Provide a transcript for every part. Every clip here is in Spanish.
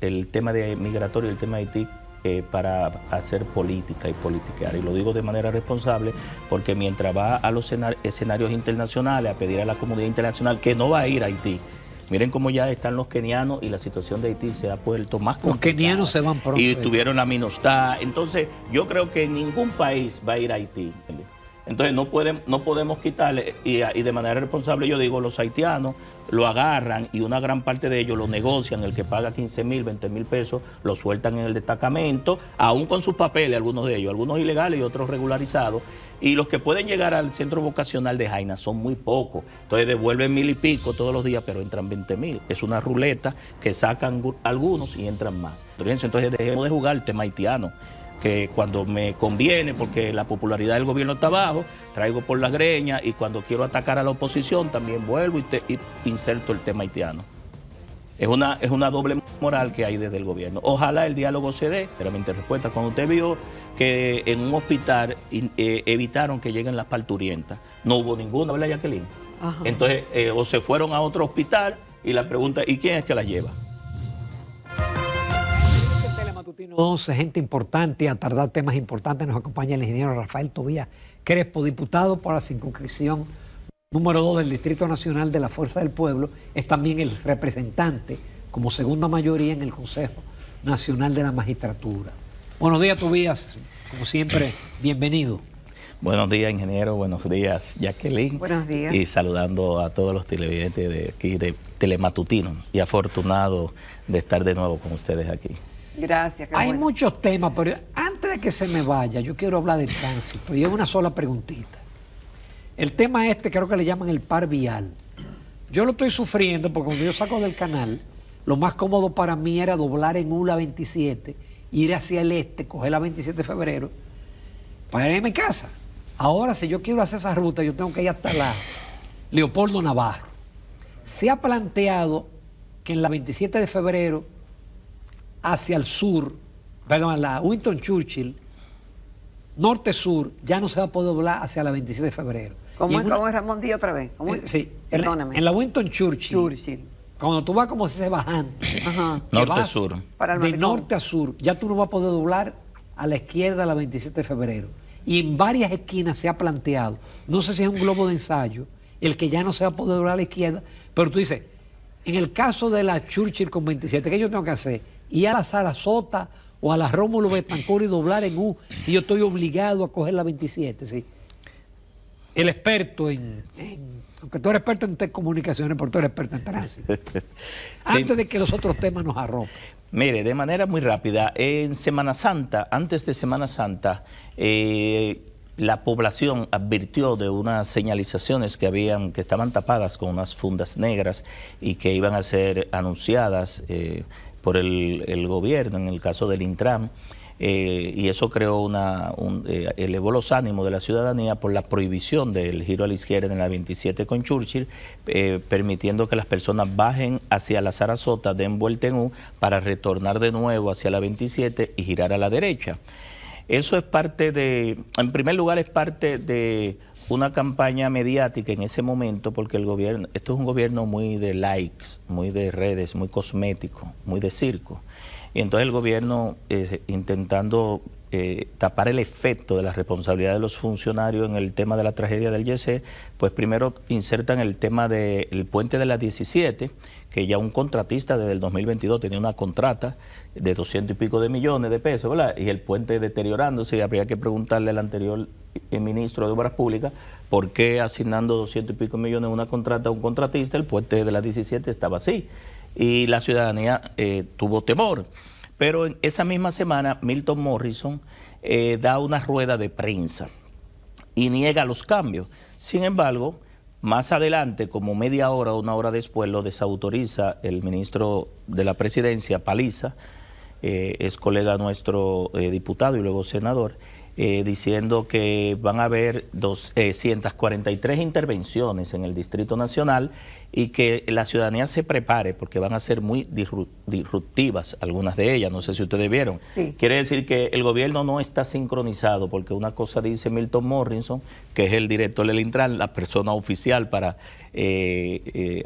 el tema de migratorio, el tema de Haití, para hacer política y politiquear. Y lo digo de manera responsable porque mientras va a los escenarios internacionales a pedir a la comunidad internacional que no va a ir a Haití. Miren cómo ya están los kenianos y la situación de Haití se ha vuelto más complicada. Los kenianos se van pronto. Y tuvieron la MINUSTAH. Entonces, yo creo que ningún país va a ir a Haití. Entonces, no podemos quitarle, y de manera responsable yo digo, los haitianos lo agarran y una gran parte de ellos lo negocian, el que paga 15,000, 20,000 pesos, lo sueltan en el destacamento, aún con sus papeles, algunos de ellos, algunos ilegales y otros regularizados, y los que pueden llegar al centro vocacional de Jaina son muy pocos, entonces devuelven 1,000 y pico todos los días, pero entran 20,000, es una ruleta que sacan algunos y entran más. Entonces dejemos de jugar el tema haitiano, que cuando me conviene, porque la popularidad del gobierno está abajo, traigo por las greñas, y cuando quiero atacar a la oposición también vuelvo y inserto el tema haitiano. Es una doble moral que hay desde el gobierno. Ojalá el diálogo se dé, pero mi respuesta, cuando usted vio que en un hospital evitaron que lleguen las parturientas, no hubo ninguna, ¿verdad, Jacqueline? Ajá. Entonces, o se fueron a otro hospital y la pregunta, ¿y quién es que las lleva? Gente importante, a tardar temas importantes, nos acompaña el ingeniero Rafael Tobías Crespo, diputado por la circunscripción número 2 del Distrito Nacional de la Fuerza del Pueblo, es también el representante como segunda mayoría en el Consejo Nacional de la Magistratura. Buenos días, Tobías, como siempre, bienvenido. Buenos días, ingeniero, buenos días, Jacqueline. Buenos días. Y saludando a todos los televidentes de aquí de Telematutino, y afortunado de estar de nuevo con ustedes aquí. Gracias. Hay muchos temas, pero antes de que se me vaya, yo quiero hablar del tránsito. Y es una sola preguntita. El tema creo que le llaman el par vial. Yo lo estoy sufriendo porque cuando yo saco del canal, lo más cómodo para mí era doblar en U la 27, ir hacia el este, coger la 27 de febrero, para ir a mi casa. Ahora, si yo quiero hacer esa ruta, yo tengo que ir hasta la Leopoldo Navarro. Se ha planteado que en la 27 de febrero, hacia el sur, perdón, la Winston Churchill, norte-sur, ya no se va a poder doblar hacia la 27 de febrero. ¿Cómo es Ramón Díaz otra vez? Sí, perdóname. En la Winston Churchill, cuando tú vas como si se bajando, norte-sur, de norte a sur, ya tú no vas a poder doblar a la izquierda a la 27 de febrero. Y en varias esquinas se ha planteado, no sé si es un globo de ensayo, el que ya no se va a poder doblar a la izquierda, pero tú dices, en el caso de la Churchill con 27, ¿qué yo tengo que hacer? Ir a la Sarasota o a la Rómulo Betancourt y doblar en U, si yo estoy obligado a coger la 27, ¿sí? El experto aunque tú eres experto en telecomunicaciones, pero tú eres experto en tránsito. Antes de que los otros temas nos arropen. Mire, de manera muy rápida, en Semana Santa, antes de Semana Santa, la población advirtió de unas señalizaciones que estaban tapadas con unas fundas negras y que iban a ser anunciadas por el gobierno, en el caso del Intran, y eso creó elevó los ánimos de la ciudadanía por la prohibición del giro a la izquierda en la 27 con Churchill, permitiendo que las personas bajen hacia la Sarasota, den vuelta en U, para retornar de nuevo hacia la 27 y girar a la derecha. Eso es en primer lugar, es parte de una campaña mediática en ese momento, porque el gobierno, esto es un gobierno muy de likes, muy de redes, muy cosmético, muy de circo. Y entonces el gobierno, intentando tapar el efecto de la responsabilidad de los funcionarios en el tema de la tragedia del YC, pues primero insertan el tema del puente de la 17, que ya un contratista desde el 2022 tenía una contrata de 200 y pico de millones de pesos, ¿verdad? Y el puente deteriorándose, y habría que preguntarle al anterior ministro de Obras Públicas por qué asignando 200 y pico millones de una contrata a un contratista, el puente de la 17 estaba así. Y la ciudadanía tuvo temor. Pero en esa misma semana, Milton Morrison da una rueda de prensa y niega los cambios. Sin embargo, más adelante, como media hora o una hora después, lo desautoriza el ministro de la Presidencia, Paliza, es colega nuestro diputado y luego senador, diciendo que van a haber 243 intervenciones en el Distrito Nacional y que la ciudadanía se prepare porque van a ser muy disruptivas algunas de ellas, no sé si ustedes vieron. Sí. Quiere decir que el gobierno no está sincronizado, porque una cosa dice Milton Morrison, que es el director del Intran, la persona oficial para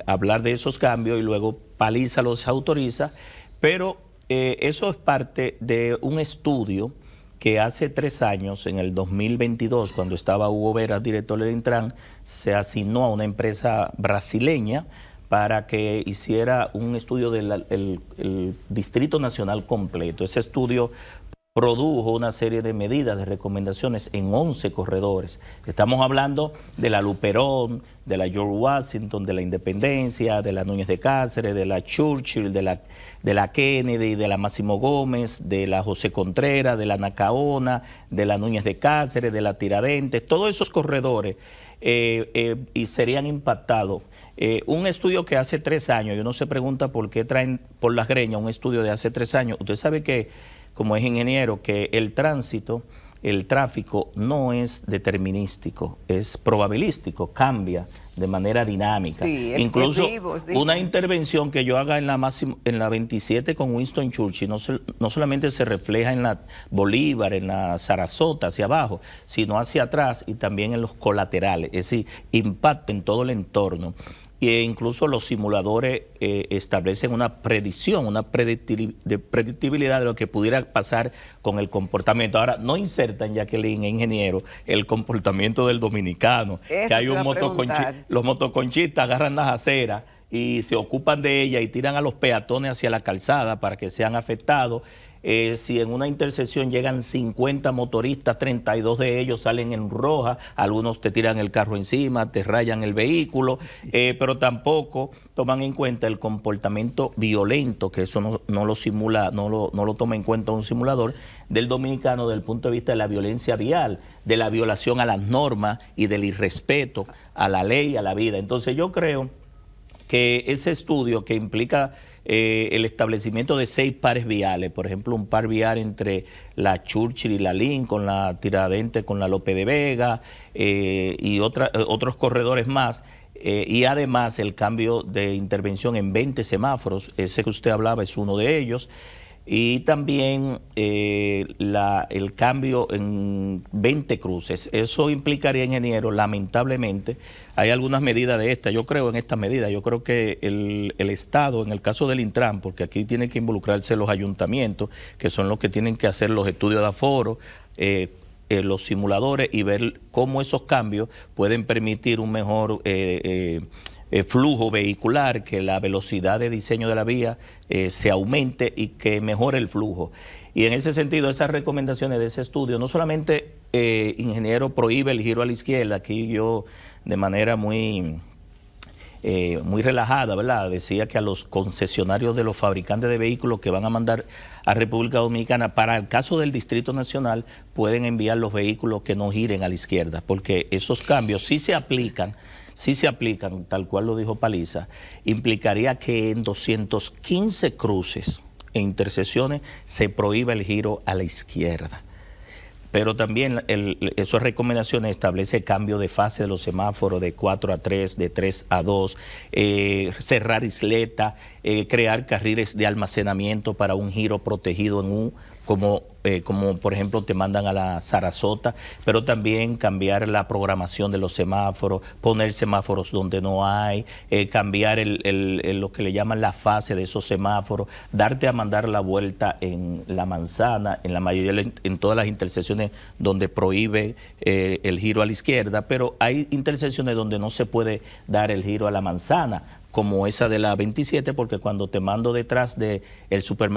hablar de esos cambios, y luego Paliza los autoriza, pero eso es parte de un estudio que hace 3 años, en el 2022, cuando estaba Hugo Veras, director del Intran, se asignó a una empresa brasileña para que hiciera un estudio del el Distrito Nacional completo. Ese estudio produjo una serie de medidas, de recomendaciones en 11 corredores. Estamos hablando de la Luperón, de la George Washington, de la Independencia, de la Núñez de Cáceres, de la Churchill, de la Kennedy, de la Máximo Gómez, de la José Contreras, de la Nacaona, de la Núñez de Cáceres, de la Tiradentes, todos esos corredores y serían impactados. Un estudio que hace 3 años, y uno se pregunta por qué traen por las greñas un estudio de hace 3 años. Usted sabe que, como es ingeniero, que el tránsito, el tráfico no es determinístico, es probabilístico, cambia de manera dinámica. Sí, incluso es vivo. Una intervención que yo haga en la 27 con Winston Churchill no solamente se refleja en la Bolívar, en la Sarasota hacia abajo, sino hacia atrás y también en los colaterales, es decir, impacta en todo el entorno. E incluso los simuladores establecen una predicción, una predictibilidad de lo que pudiera pasar con el comportamiento. Ahora, no insertan, Jacqueline, ingeniero, el comportamiento del dominicano, Eso que hay te un iba a preguntar. los motoconchistas agarran las aceras y se ocupan de ella y tiran a los peatones hacia la calzada para que sean afectados. Si en una intersección llegan 50 motoristas, 32 de ellos salen en roja, algunos te tiran el carro encima, te rayan el vehículo, pero tampoco toman en cuenta el comportamiento violento, que eso no lo simula, no lo toma en cuenta un simulador, del dominicano desde el punto de vista de la violencia vial, de la violación a las normas y del irrespeto a la ley y a la vida. Entonces yo creo que ese estudio que implica el establecimiento de 6 pares viales, por ejemplo, un par vial entre la Churchill y la Lincoln, la Tiradentes con la Lope de Vega y otros corredores más, y además el cambio de intervención en 20 semáforos, ese que usted hablaba es uno de ellos, y también el cambio en 20 cruces. Eso implicaría, ingeniero, lamentablemente, hay algunas medidas de estas, yo creo en estas medidas, yo creo que el Estado, en el caso del Intran, porque aquí tienen que involucrarse los ayuntamientos, que son los que tienen que hacer los estudios de aforo, los simuladores y ver cómo esos cambios pueden permitir un mejor flujo vehicular, que la velocidad de diseño de la vía se aumente y que mejore el flujo. Y en ese sentido, esas recomendaciones de ese estudio, no solamente ingeniero prohíbe el giro a la izquierda, aquí yo de manera muy relajada, ¿verdad? Decía que a los concesionarios de los fabricantes de vehículos que van a mandar a República Dominicana, para el caso del Distrito Nacional, pueden enviar los vehículos que no giren a la izquierda, porque esos cambios sí se aplican, tal cual lo dijo Paliza, implicaría que en 215 cruces e intersecciones se prohíba el giro a la izquierda. Pero también esas recomendaciones establece cambio de fase de los semáforos de 4 a 3, de 3 a 2, cerrar isleta, crear carriles de almacenamiento para un giro protegido en U, como por ejemplo te mandan a la Sarasota, pero también cambiar la programación de los semáforos, poner semáforos donde no hay, cambiar lo que le llaman la fase de esos semáforos, darte a mandar la vuelta en la manzana, en la mayoría, en todas las intersecciones donde prohíbe el giro a la izquierda, pero hay intersecciones donde no se puede dar el giro a la manzana, como esa de la 27, porque cuando te mando detrás de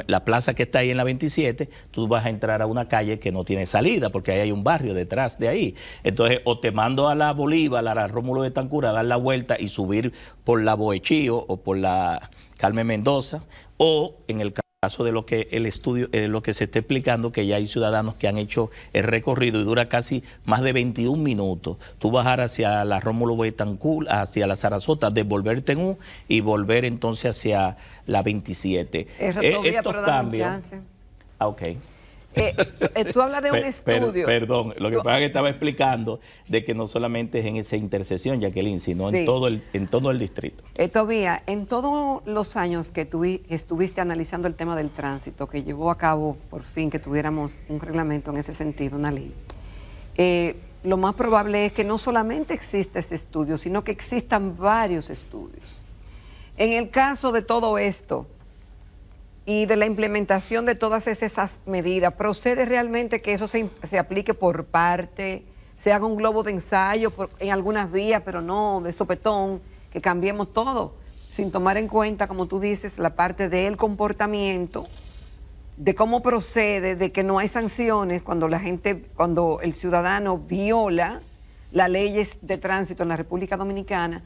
la plaza que está ahí en la 27, tú vas a entrar a una calle que no tiene salida, porque ahí hay un barrio detrás de ahí. Entonces, o te mando a la Bolívar, a la Rómulo de Tancura, a dar la vuelta y subir por la Boechío o por la Carmen Mendoza, o en el caso de lo que el estudio, lo que se está explicando, que ya hay ciudadanos que han hecho el recorrido y dura casi más de 21 minutos. Tú bajar hacia la Rómulo Betancourt, hacia la Sarasota, devolverte en U y volver entonces hacia la 27. Estos cambios. Ok. Tú hablas de un estudio. Perdón, lo que pasa es que estaba explicando de que no solamente es en esa intersección, Jacqueline, sino sí, en todo el distrito. Tobías, en todos los años que estuviste analizando el tema del tránsito, que llevó a cabo por fin que tuviéramos un reglamento en ese sentido, una ley, lo más probable es que no solamente exista ese estudio, sino que existan varios estudios. En el caso de todo esto, y de la implementación de todas esas medidas, ¿procede realmente que eso se aplique por parte, se haga un globo de ensayo en algunas vías, pero no de sopetón, que cambiemos todo, sin tomar en cuenta, como tú dices, la parte del comportamiento, de cómo procede, de que no hay sanciones cuando cuando el ciudadano viola las leyes de tránsito en la República Dominicana,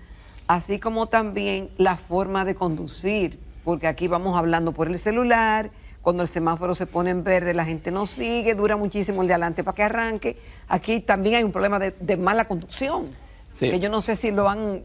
así como también la forma de conducir, porque aquí vamos hablando por el celular, cuando el semáforo se pone en verde la gente no sigue, dura muchísimo el de adelante para que arranque. Aquí también hay un problema de mala conducción, sí, que yo no sé si lo han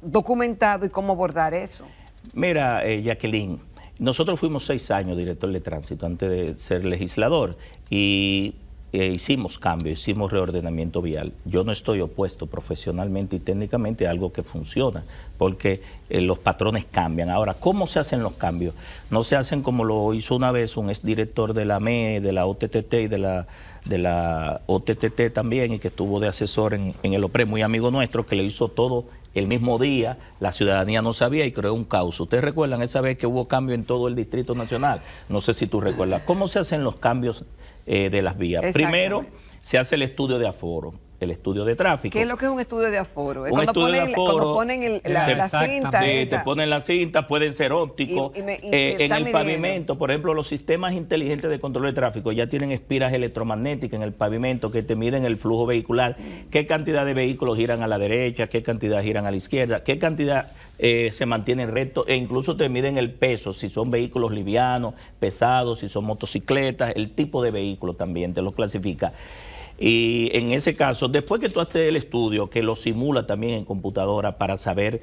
documentado y cómo abordar eso. Mira, Jacqueline, nosotros fuimos 6 años director de tránsito antes de ser legislador y hicimos cambios, hicimos reordenamiento vial. Yo no estoy opuesto profesionalmente y técnicamente a algo que funciona, porque los patrones cambian. Ahora, ¿cómo se hacen los cambios? No se hacen como lo hizo una vez un exdirector de la ME, de la OTTT y de la OTTT también, y que estuvo de asesor en el OPRE, muy amigo nuestro, que le hizo todo el mismo día, la ciudadanía no sabía y creó un caos. ¿Ustedes recuerdan esa vez que hubo cambio en todo el Distrito Nacional? No sé si tú recuerdas. ¿Cómo se hacen los cambios de las vías? Primero, se hace el estudio de aforo, el estudio de tráfico. ¿Qué es lo que es un estudio de aforo? Un estudio de aforo, cuando ponen la cinta te ponen la cinta, pueden ser ópticos. En el pavimento, por ejemplo, los sistemas inteligentes de control de tráfico ya tienen espiras electromagnéticas en el pavimento que te miden el flujo vehicular, qué cantidad de vehículos giran a la derecha, qué cantidad giran a la izquierda, qué cantidad se mantienen rectos, e incluso te miden el peso, si son vehículos livianos, pesados, si son motocicletas, el tipo de vehículo también te lo clasifica. Y en ese caso, después que tú haces el estudio, que lo simula también en computadora para saber,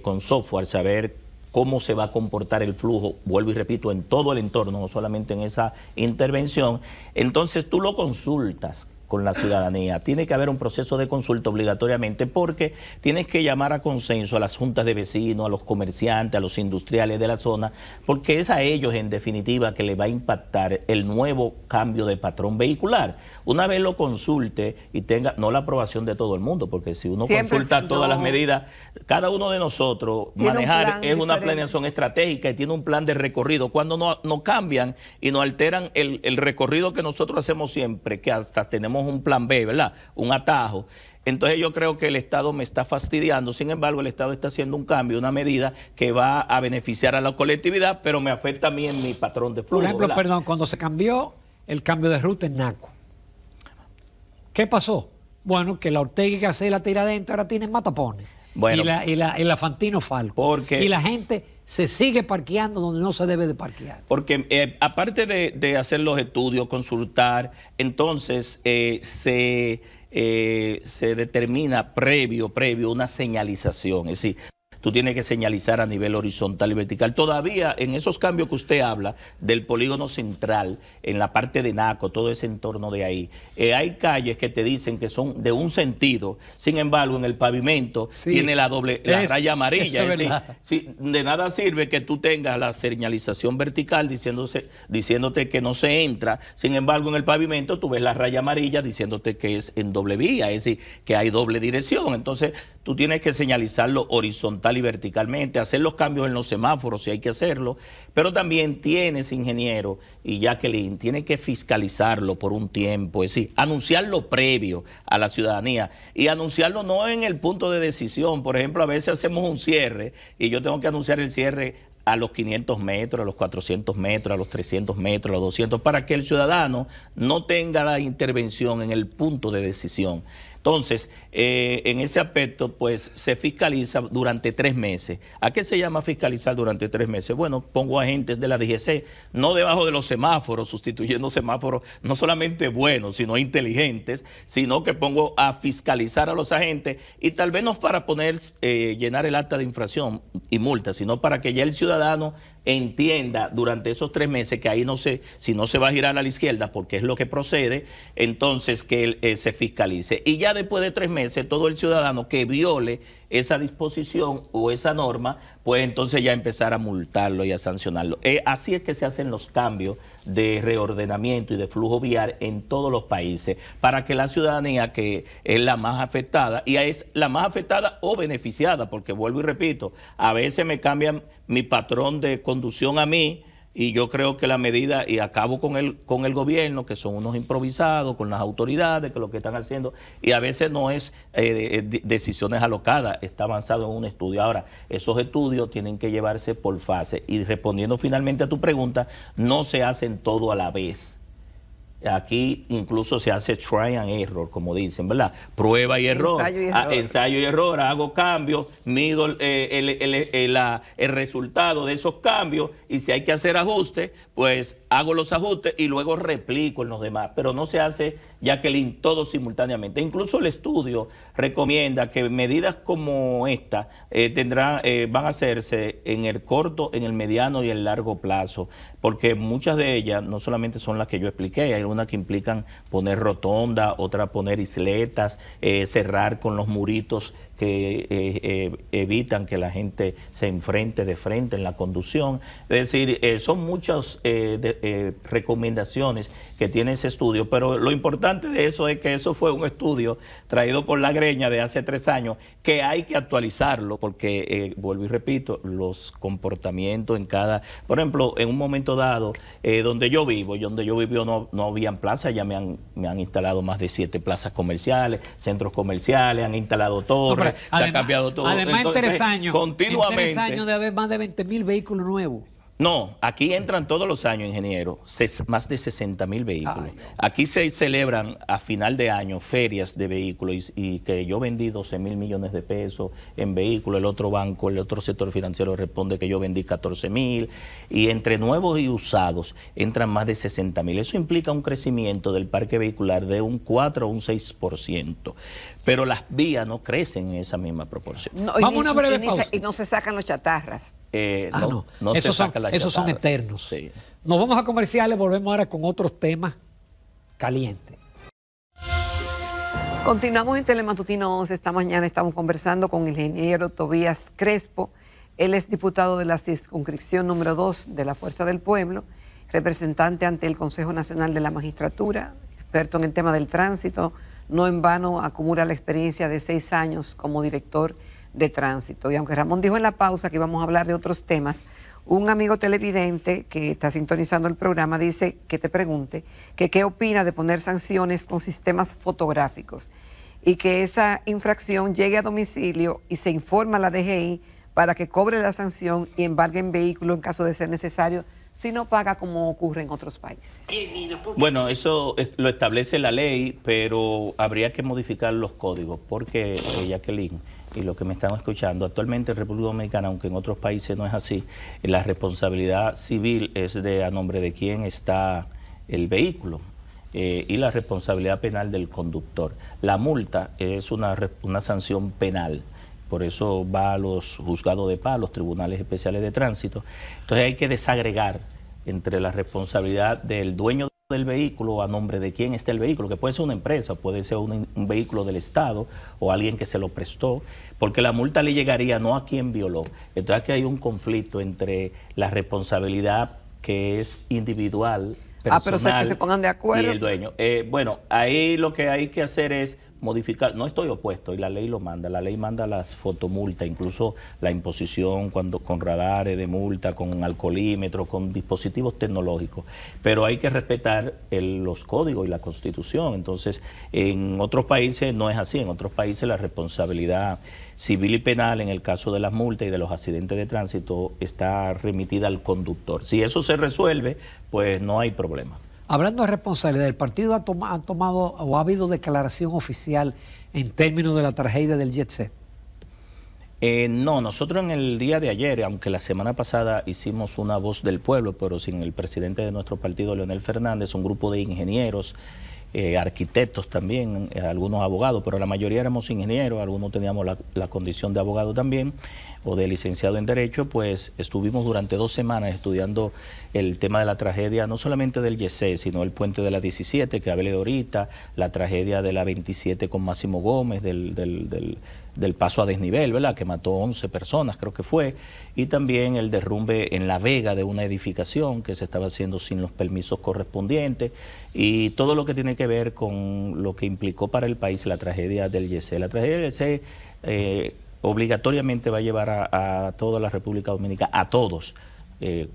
con software, saber cómo se va a comportar el flujo, vuelvo y repito, en todo el entorno, no solamente en esa intervención, entonces tú lo consultas con la ciudadanía. Tiene que haber un proceso de consulta obligatoriamente porque tienes que llamar a consenso a las juntas de vecinos, a los comerciantes, a los industriales de la zona, porque es a ellos en definitiva que le va a impactar el nuevo cambio de patrón vehicular. Una vez lo consulte y tenga, no la aprobación de todo el mundo, porque si uno siempre consulta todas las medidas, cada uno de nosotros manejar es una planeación estratégica y tiene un plan de recorrido. Cuando no cambian y nos alteran el recorrido que nosotros hacemos siempre, que hasta tenemos un plan B, ¿verdad? Un atajo. Entonces yo creo que el Estado me está fastidiando. Sin embargo, el Estado está haciendo un cambio, una medida que va a beneficiar a la colectividad, pero me afecta a mí en mi patrón de flujo. Por ejemplo, ¿verdad? perdón, cuando se cambió el cambio de ruta en Naco, ¿qué pasó? Bueno, que la Ortega y Gasset, la Tiradentes ahora tienen matapones. Bueno, y la Fantino Falco. Y la gente se sigue parqueando donde no se debe de parquear. Porque aparte de hacer los estudios, consultar, entonces se determina previo una señalización. Es decir, tú tienes que señalizar a nivel horizontal y vertical. Todavía en esos cambios que usted habla del polígono central, en la parte de Naco, todo ese entorno de ahí, hay calles que te dicen que son de un sentido, sin embargo en el pavimento tiene la raya amarilla. Es decir, de nada sirve que tú tengas la señalización vertical diciéndote que no se entra, sin embargo en el pavimento tú ves la raya amarilla diciéndote que es en doble vía, es decir, que hay doble dirección. Entonces tú tienes que señalizarlo horizontal y verticalmente, hacer los cambios en los semáforos si hay que hacerlo, pero también tienes, ingeniero y Jacqueline, tiene que fiscalizarlo por un tiempo, es decir, anunciarlo previo a la ciudadanía y anunciarlo no en el punto de decisión. Por ejemplo, a veces hacemos un cierre y yo tengo que anunciar el cierre a los 500 metros, a los 400 metros, a los 300 metros, a los 200, para que el ciudadano no tenga la intervención en el punto de decisión. Entonces, en ese aspecto, pues se fiscaliza durante 3 meses. ¿A qué se llama fiscalizar durante 3 meses? Bueno, pongo agentes de la DGC, no debajo de los semáforos, sustituyendo semáforos no solamente buenos, sino inteligentes, sino que pongo a fiscalizar a los agentes y tal vez no para llenar el acta de infracción y multa, sino para que ya el ciudadano entienda durante esos 3 meses que ahí si no se va a girar a la izquierda porque es lo que procede, entonces que se fiscalice. Y ya después de 3 meses, todo el ciudadano que viole esa disposición o esa norma, pues entonces ya empezar a multarlo y a sancionarlo. Así es que se hacen los cambios de reordenamiento y de flujo vial en todos los países, para que la ciudadanía, que es la más afectada, y es la más afectada o beneficiada, porque vuelvo y repito, a veces me cambian mi patrón de conducción a mí, Y yo creo que la medida, y acabo con el gobierno, que son unos improvisados, con las autoridades, que lo que están haciendo, y a veces no es decisiones alocadas, está avanzado en un estudio. Ahora, esos estudios tienen que llevarse por fase. Y respondiendo finalmente a tu pregunta, no se hacen todo a la vez. Aquí incluso se hace try and error, como dicen, ¿verdad? Prueba y error. Ensayo y error. Hago cambios, mido el resultado de esos cambios, y si hay que hacer ajustes, pues hago los ajustes y luego replico en los demás. Pero no se hace, Jacqueline, todo simultáneamente. Incluso el estudio recomienda que medidas como esta van a hacerse en el corto, en el mediano y el largo plazo, porque muchas de ellas no solamente son las que yo expliqué, hay algunas que implican poner rotonda, otras poner isletas, cerrar con los muritos que evitan que la gente se enfrente de frente en la conducción. Es decir, son muchas recomendaciones que tiene ese estudio, pero lo importante de eso es que eso fue un estudio traído por La Greña de hace 3 años, que hay que actualizarlo, porque, vuelvo y repito, los comportamientos en cada... Por ejemplo, en un momento dado, donde yo vivo no habían plazas, ya me han instalado más de 7 plazas comerciales, centros comerciales, han instalado torres, se ha cambiado todo. Además, entonces, en 3 años, continuamente, en 3 años de haber más de 20.000 vehículos nuevos. No, aquí entran todos los años, ingeniero, más de 60.000 vehículos. Ay, no. Aquí se celebran a final de año ferias de vehículos, y que yo vendí 12.000 millones de pesos en vehículos. El otro banco, el otro sector financiero responde que yo vendí 14.000, y entre nuevos y usados entran más de 60.000. Eso implica un crecimiento del parque vehicular de un 4 o un 6%. Pero las vías no crecen en esa misma proporción. No, Vamos a una breve pausa. Y no se sacan los chatarras. No se sacan las esos son chatarras. eternos. Sí. Nos vamos a comerciales, volvemos ahora con otros temas calientes. Continuamos en Telematutino 11. Esta mañana estamos conversando con el ingeniero Tobías Crespo. Él es diputado de la circunscripción número 2 de la Fuerza del Pueblo, representante ante el Consejo Nacional de la Magistratura, experto en el tema del tránsito. No en vano acumula la experiencia de 6 años como director de tránsito. Y aunque Ramón dijo en la pausa que íbamos a hablar de otros temas, un amigo televidente que está sintonizando el programa dice que te pregunte que qué opina de poner sanciones con sistemas fotográficos y que esa infracción llegue a domicilio y se informa a la DGI para que cobre la sanción y embargue en vehículo en caso de ser necesario, si no paga como ocurre en otros países. Bueno, eso lo establece la ley, pero habría que modificar los códigos, porque, Jacqueline, y lo que me están escuchando, actualmente en República Dominicana, aunque en otros países no es así, la responsabilidad civil es a nombre de quien está el vehículo, y la responsabilidad penal del conductor. La multa es una sanción penal. Por eso va a los juzgados de paz, los tribunales especiales de tránsito. Entonces hay que desagregar entre la responsabilidad del dueño del vehículo, a nombre de quién está el vehículo, que puede ser una empresa, puede ser un vehículo del Estado o alguien que se lo prestó, porque la multa le llegaría no a quien violó. Entonces aquí hay un conflicto entre la responsabilidad que es individual, personal, pero sé que se pongan de acuerdo, y el dueño. Bueno, ahí lo que hay que hacer es modificar, no estoy opuesto, y la ley lo manda, la ley manda las fotomultas, incluso la imposición con radares de multa, con alcoholímetro, con dispositivos tecnológicos, pero hay que respetar los códigos y la Constitución. Entonces, en otros países no es así, en otros países la responsabilidad civil y penal en el caso de las multas y de los accidentes de tránsito está remitida al conductor. Si eso se resuelve, pues no hay problema. Hablando de responsabilidad, ¿el partido ha tomado o ha habido declaración oficial en términos de la tragedia del Jet Set? No, nosotros en el día de ayer, aunque la semana pasada hicimos una voz del pueblo, pero sin el presidente de nuestro partido, Leonel Fernández, un grupo de ingenieros, arquitectos también, algunos abogados, pero la mayoría éramos ingenieros, algunos teníamos la condición de abogado también, o de licenciado en Derecho. Pues estuvimos durante 2 semanas estudiando el tema de la tragedia, no solamente del YC, sino el puente de la 17, que hablé ahorita, la tragedia de la 27 con Máximo Gómez, del paso a desnivel, ¿verdad?, que mató 11 personas, creo que fue, y también el derrumbe en La Vega de una edificación que se estaba haciendo sin los permisos correspondientes, y todo lo que tiene que ver con lo que implicó para el país la tragedia del YC. La tragedia del YC obligatoriamente va a llevar a toda la República Dominicana, a todos,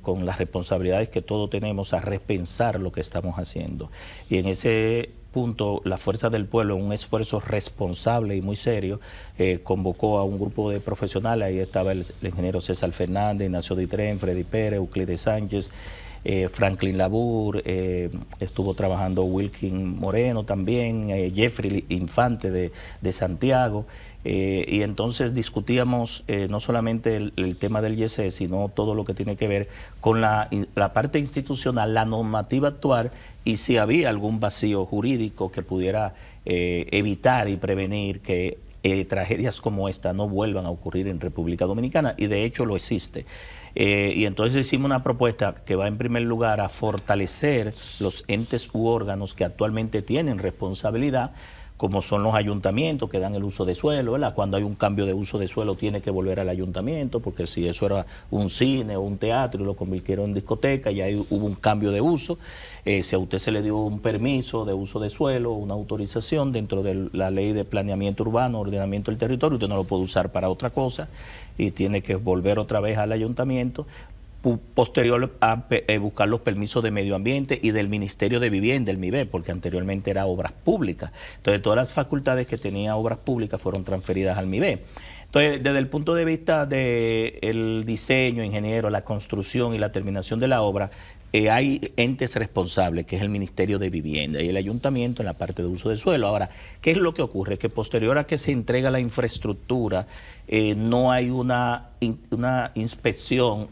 con las responsabilidades que todos tenemos, a repensar lo que estamos haciendo. Y en ese punto, la Fuerza del Pueblo, en un esfuerzo responsable y muy serio, convocó a un grupo de profesionales. Ahí estaba el ingeniero César Fernández, Ignacio Ditren, Freddy Pérez, Euclides Sánchez, Franklin Labour, estuvo trabajando Wilkin Moreno también, Jeffrey Infante de Santiago, y entonces discutíamos no solamente el tema del YC, sino todo lo que tiene que ver con la parte institucional, la normativa actual, y si había algún vacío jurídico que pudiera evitar y prevenir que tragedias como esta no vuelvan a ocurrir en República Dominicana, y de hecho lo existe. Y entonces hicimos una propuesta que va en primer lugar a fortalecer los entes u órganos que actualmente tienen responsabilidad, como son los ayuntamientos que dan el uso de suelo, ¿verdad? Cuando hay un cambio de uso de suelo tiene que volver al ayuntamiento, porque si eso era un cine o un teatro y lo convirtieron en discoteca, ya hubo un cambio de uso. Si a usted se le dio un permiso de uso de suelo, una autorización dentro de la ley de planeamiento urbano, ordenamiento del territorio, usted no lo puede usar para otra cosa y tiene que volver otra vez al ayuntamiento. Posterior a buscar los permisos de medio ambiente y del Ministerio de Vivienda, el MIBE, porque anteriormente era obras públicas. Entonces todas las facultades que tenía obras públicas fueron transferidas al MIBE. Entonces, desde el punto de vista del diseño, ingeniero, la construcción y la terminación de la obra, hay entes responsables, que es el Ministerio de Vivienda y el Ayuntamiento en la parte de uso de suelo. Ahora, ¿qué es lo que ocurre? Que posterior a que se entrega la infraestructura, no hay una inspección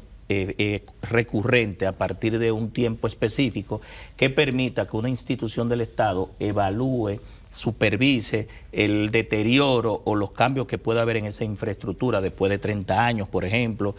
recurrente a partir de un tiempo específico que permita que una institución del Estado evalúe, supervise el deterioro o los cambios que pueda haber en esa infraestructura después de 30 años, por ejemplo,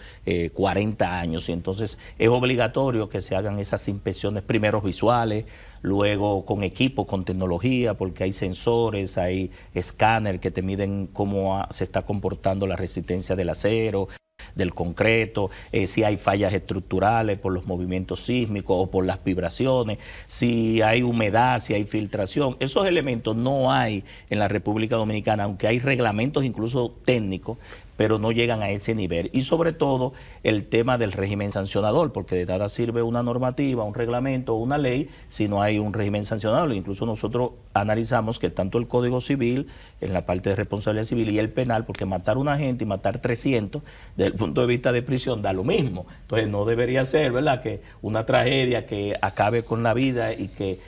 40 años. Y entonces es obligatorio que se hagan esas inspecciones, primero visuales, luego con equipo, con tecnología, porque hay sensores, hay escáner que te miden cómo se está comportando la resistencia del acero, del concreto, si hay fallas estructurales por los movimientos sísmicos o por las vibraciones, si hay humedad, si hay filtración. Esos elementos no hay en la República Dominicana, aunque hay reglamentos incluso técnicos, pero no llegan a ese nivel. Y sobre todo el tema del régimen sancionador, porque de nada sirve una normativa, un reglamento o una ley si no hay un régimen sancionador. Incluso nosotros analizamos que tanto el Código Civil, en la parte de responsabilidad civil, y el penal, porque matar a una gente y matar 300, desde el punto de vista de prisión, da lo mismo. Entonces no debería ser, ¿verdad?, que una tragedia que acabe con la vida y que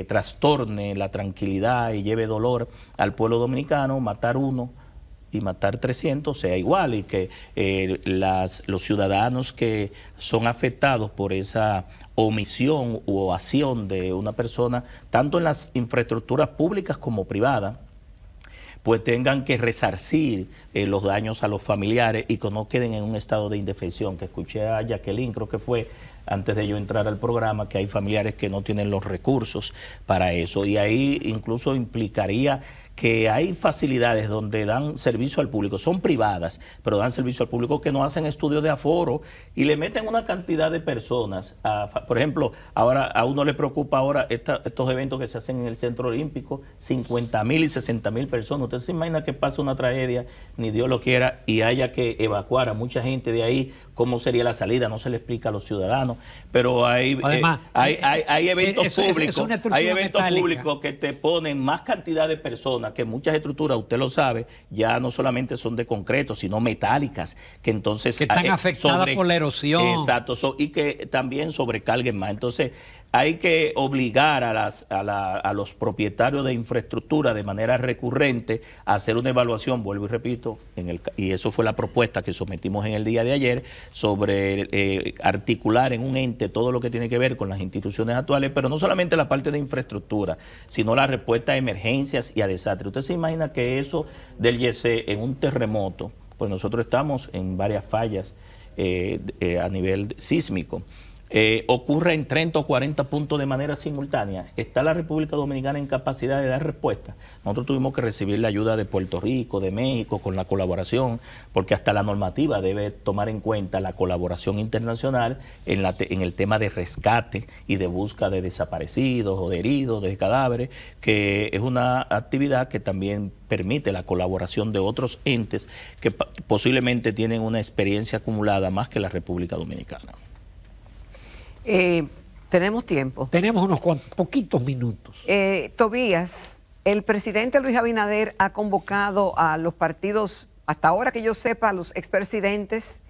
trastorne la tranquilidad y lleve dolor al pueblo dominicano, matar uno y matar 300 sea igual, y que los ciudadanos que son afectados por esa omisión u ovación de una persona, tanto en las infraestructuras públicas como privadas, pues tengan que resarcir los daños a los familiares y que no queden en un estado de indefensión. Que escuché a Jacqueline, creo que fue antes de yo entrar al programa, que hay familiares que no tienen los recursos para eso, y ahí incluso implicaría que hay facilidades donde dan servicio al público, son privadas, pero dan servicio al público, que no hacen estudios de aforo y le meten una cantidad de personas. Por ejemplo, ahora a uno le preocupa ahora estos eventos que se hacen en el Centro Olímpico, 50,000 y 60,000 personas. Usted se imagina que pasa una tragedia, ni Dios lo quiera, y haya que evacuar a mucha gente de ahí. ¿Cómo sería la salida? No se le explica a los ciudadanos, pero además, hay eventos públicos, hay eventos públicos que te ponen más cantidad de personas, que muchas estructuras, usted lo sabe, ya no solamente son de concreto, sino metálicas, que entonces que están afectadas por la erosión. Exacto, y que también sobrecarguen más. Entonces hay que obligar a los propietarios de infraestructura de manera recurrente a hacer una evaluación, vuelvo y repito, y eso fue la propuesta que sometimos en el día de ayer, sobre articular en un ente todo lo que tiene que ver con las instituciones actuales, pero no solamente la parte de infraestructura, sino la respuesta a emergencias y a desastres. Usted se imagina que eso del YC en un terremoto, pues nosotros estamos en varias fallas a nivel sísmico, ocurre en 30 o 40 puntos de manera simultánea. ¿Está la República Dominicana en capacidad de dar respuesta? Nosotros tuvimos que recibir la ayuda de Puerto Rico, de México, con la colaboración, porque hasta la normativa debe tomar en cuenta la colaboración internacional en el tema de rescate y de busca de desaparecidos o de heridos, de cadáveres, que es una actividad que también permite la colaboración de otros entes que posiblemente tienen una experiencia acumulada más que la República Dominicana. Tenemos tiempo. Tenemos unos poquitos minutos. Tobías, el presidente Luis Abinader ha convocado a los partidos, hasta ahora que yo sepa, a los expresidentes,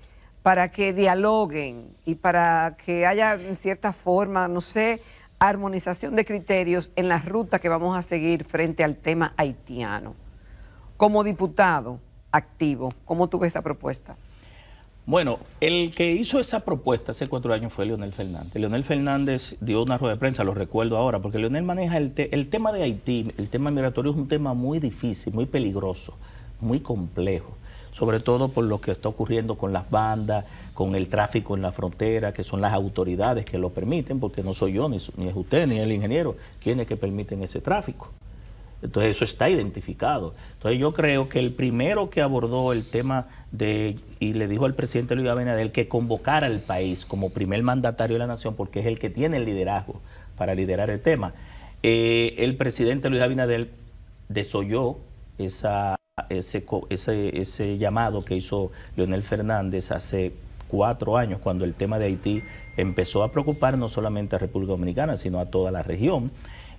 para que dialoguen y para que haya en cierta forma, no sé, armonización de criterios en la ruta que vamos a seguir frente al tema haitiano. Como diputado activo, ¿cómo tú ves esa propuesta? Bueno, el que hizo esa propuesta hace 4 años fue Leonel Fernández. Leonel Fernández dio una rueda de prensa, lo recuerdo ahora, porque Leonel maneja el tema de Haití, el tema migratorio es un tema muy difícil, muy peligroso, muy complejo, sobre todo por lo que está ocurriendo con las bandas, con el tráfico en la frontera, que son las autoridades que lo permiten, porque no soy yo, ni es usted, ni el ingeniero, quienes que permiten ese tráfico. Entonces eso está identificado. Entonces yo creo que el primero que abordó el tema y le dijo al presidente Luis Abinader que convocara al país como primer mandatario de la nación, porque es el que tiene el liderazgo para liderar el tema. El presidente Luis Abinader desoyó ese llamado que hizo Leonel Fernández hace 4 años, cuando el tema de Haití empezó a preocupar no solamente a República Dominicana, sino a toda la región.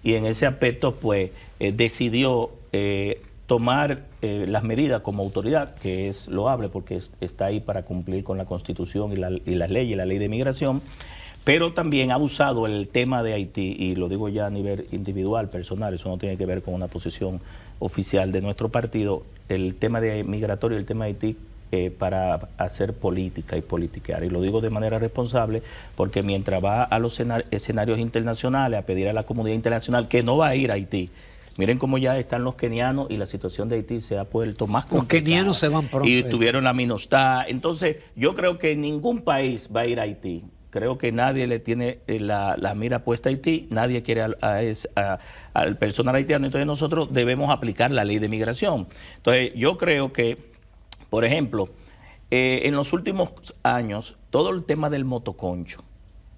Y en ese aspecto, pues, decidió tomar las medidas como autoridad, que es loable porque está ahí para cumplir con la Constitución y las leyes, la ley de migración, pero también ha usado el tema de Haití, y lo digo ya a nivel individual, personal, eso no tiene que ver con una posición oficial de nuestro partido, el tema de migratorio y el tema de Haití, para hacer política y politiquear. Y lo digo de manera responsable porque mientras va a los escenarios internacionales a pedir a la comunidad internacional que no va a ir a Haití, miren cómo ya están los kenianos y la situación de Haití se ha vuelto más complicada. Los kenianos se van pronto. Y tuvieron la MINUSTAH. Entonces, yo creo que ningún país va a ir a Haití. Creo que nadie le tiene la mira puesta a Haití, nadie quiere al personal haitiano. Entonces nosotros debemos aplicar la ley de migración. Entonces yo creo que, por ejemplo, en los últimos años, todo el tema del motoconcho.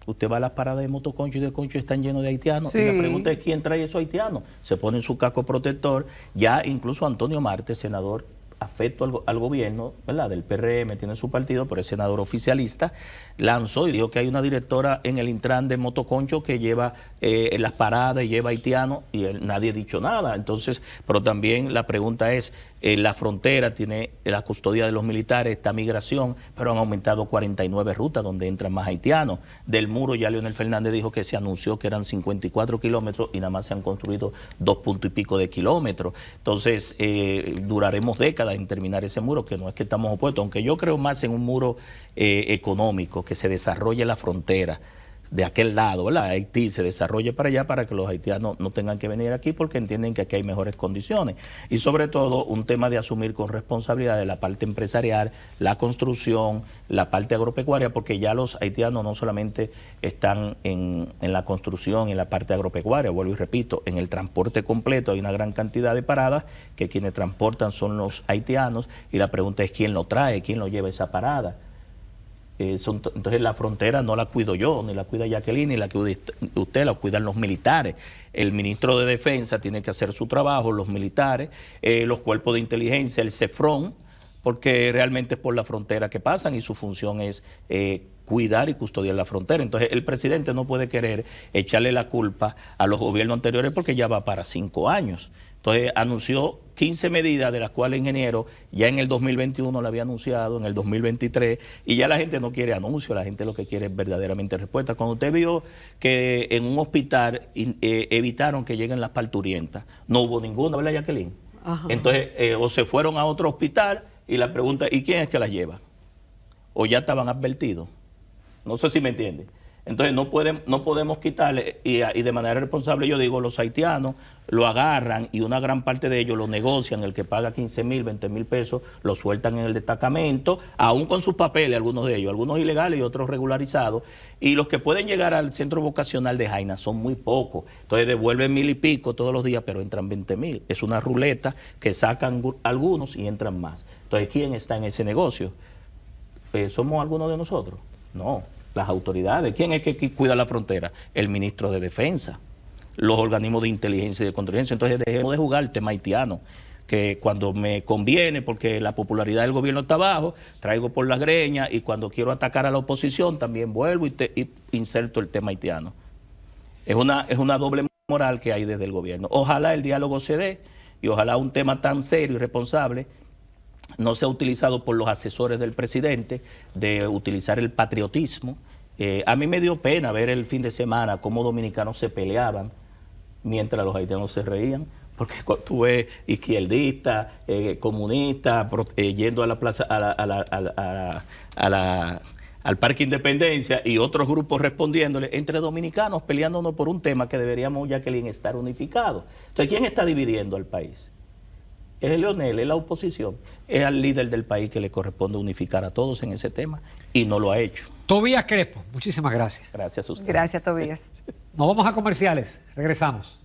Usted va a las paradas de motoconcho y de concho están llenos de haitianos. Sí. Y la pregunta es, ¿quién trae esos haitianos? Se ponen su casco protector. Ya incluso Antonio Marte, senador afecto al gobierno, ¿verdad?, del PRM, tiene su partido, pero es senador oficialista, lanzó y dijo que hay una directora en el Intran de motoconcho que lleva en las paradas y lleva haitianos, y nadie ha dicho nada. Entonces, pero también la pregunta es, la frontera tiene la custodia de los militares, esta migración, pero han aumentado 49 rutas donde entran más haitianos. Del muro ya Leonel Fernández dijo que se anunció que eran 54 kilómetros y nada más se han construido 2 puntos y pico de kilómetros. Entonces, duraremos décadas en terminar ese muro, que no es que estamos opuestos, aunque yo creo más en un muro económico, que se desarrolle la frontera de aquel lado, ¿verdad? Haití se desarrolle para allá, para que los haitianos no tengan que venir aquí porque entienden que aquí hay mejores condiciones. Y sobre todo un tema de asumir con responsabilidad de la parte empresarial, la construcción, la parte agropecuaria, porque ya los haitianos no solamente están en la construcción y en la parte agropecuaria, vuelvo y repito, en el transporte completo hay una gran cantidad de paradas que quienes transportan son los haitianos, y la pregunta es quién lo trae, quién lo lleva a esa parada. Entonces la frontera no la cuido yo, ni la cuida Jacqueline, ni la cuida usted, la cuidan los militares. El ministro de Defensa tiene que hacer su trabajo, los militares, los cuerpos de inteligencia, el CEFRON, porque realmente es por la frontera que pasan y su función es cuidar y custodiar la frontera. Entonces el presidente no puede querer echarle la culpa a los gobiernos anteriores porque ya va para 5 años. Entonces anunció 15 medidas, de las cuales el ingeniero ya en el 2021 la había anunciado, en el 2023, y ya la gente no quiere anuncios, la gente lo que quiere es verdaderamente respuesta. Cuando usted vio que en un hospital evitaron que lleguen las parturientas, no hubo ninguna, ¿verdad, Jacqueline? Ajá. Entonces, o se fueron a otro hospital y la pregunta, ¿y quién es que las lleva? O ya estaban advertidos. No sé si me entiende. Entonces no podemos quitarle, y de manera responsable yo digo, los haitianos lo agarran y una gran parte de ellos lo negocian, el que paga 15,000, 20,000 pesos, lo sueltan en el destacamento, aún con sus papeles, algunos de ellos, algunos ilegales y otros regularizados, y los que pueden llegar al centro vocacional de Jaina son muy pocos. Entonces devuelven 1,000 y pico todos los días, pero entran 20,000. Es una ruleta que sacan algunos y entran más. Entonces, ¿quién está en ese negocio? ¿Somos algunos de nosotros? No. Las autoridades. ¿Quién es que cuida la frontera? El ministro de Defensa, los organismos de inteligencia y de contingencia. Entonces dejemos de jugar el tema haitiano. que cuando me conviene, porque la popularidad del gobierno está bajo, traigo por las greñas, y cuando quiero atacar a la oposición también vuelvo y inserto el tema haitiano. Es una doble moral que hay desde el gobierno. Ojalá el diálogo se dé y ojalá un tema tan serio y responsable no sea utilizado por los asesores del presidente de utilizar el patriotismo. A mí me dio pena ver el fin de semana cómo dominicanos se peleaban mientras los haitianos se reían, porque cuando tú ves izquierdistas, comunistas, yendo a la plaza, al Parque Independencia, y otros grupos respondiéndole, entre dominicanos peleándonos por un tema que deberíamos, Jacqueline, estar unificados. Entonces, ¿quién está dividiendo al país? Es Leonel, es la oposición, es al líder del país que le corresponde unificar a todos en ese tema, y no lo ha hecho. Tobías Crespo, muchísimas gracias. Gracias a usted. Gracias, Tobías. Nos vamos a comerciales, regresamos.